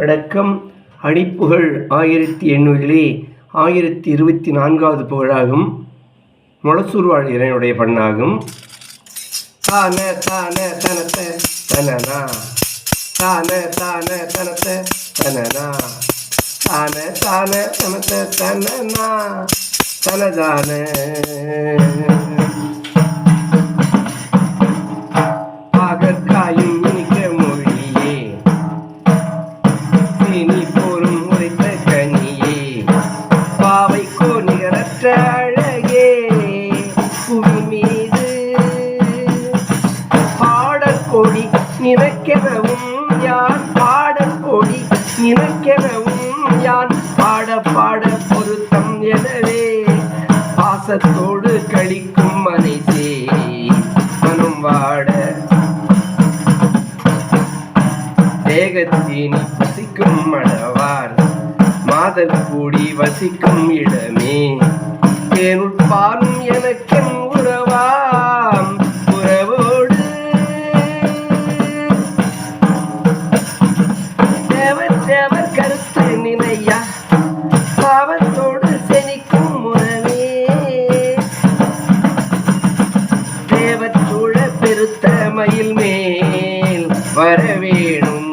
வணக்கம். அடிப்புகழ் 1800 1024வது புகழாகும். முளசூர்வாழ் இறைவனுடைய பண்ணாகும். தான தான தனத்த தனனா தான தான தனத்த தனனா தான தான தனத்த தனனா தனதான பாகற்காயும் இனிக்க மொழியே சீனி போரும் உரைத்த கனியே பாவைக்கோ நிகரற்ற அழகே புவி மீது பாடற்கொடி நினைக்கெனவும் யான் பாடற்கொடி நினைக்கெனவும் யான் பாட பாட பொருத்தம் எனவே பாசத்தோடு கழிக்கும் மனைசே மனம் வாட தேகத்தீனி பசிக்கும் மடவார் மாதர் கூடி வசிக்கும் இடமே தேனுட்பாலும் எனக்கென் உறவாம் உறவோடு தேவர் தேவர் கருத்து நினையா பாவத்தோடு செனிக்கும் உறவே தேவத்தூழ பெருத்த மயில் மேல் வரவேணும்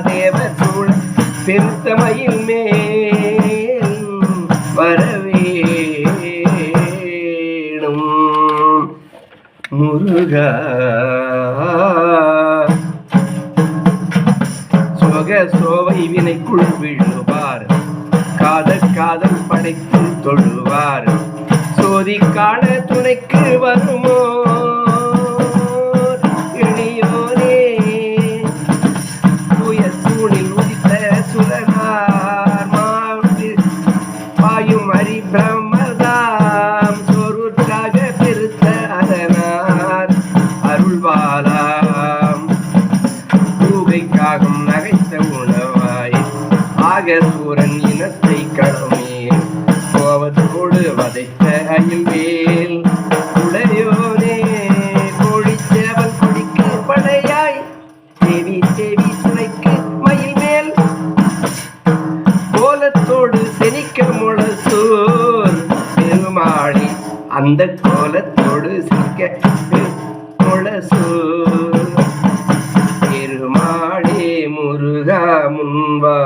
தேவர் சூழ பெருத்த மயில் மேல் வரவேணும் முருகா சோக சோவை வினைக்குள் விழுவார் காதல் காதல் படைத்து தொழுவார் சோதி காண துணைக்கு வருமோ இணையோனே தூய தூணில் உதித்த சுரனார் மாவு பாயும் ஹரி பிரம்மதாம் சோருற்றாக பெருத்த அதனார் அருள்வாலாம் பூகைக்காகும் நகைத்த உணவாய் ஆகசூரன் இனத்தை கடமே கோவத்தோடு வதைத்த அயில்வேல் உடையோனே கோழிச்சேவல் கொடிக்கு படையாய் தேவி தேவி துணைக்கு மயில் மேல் கோலத்தோடு செனிக்க முளசூர் பெருமாளி அந்த கோலத்தோடு செனிக்க முளசூர் பெருமாளே முருகா முன்வா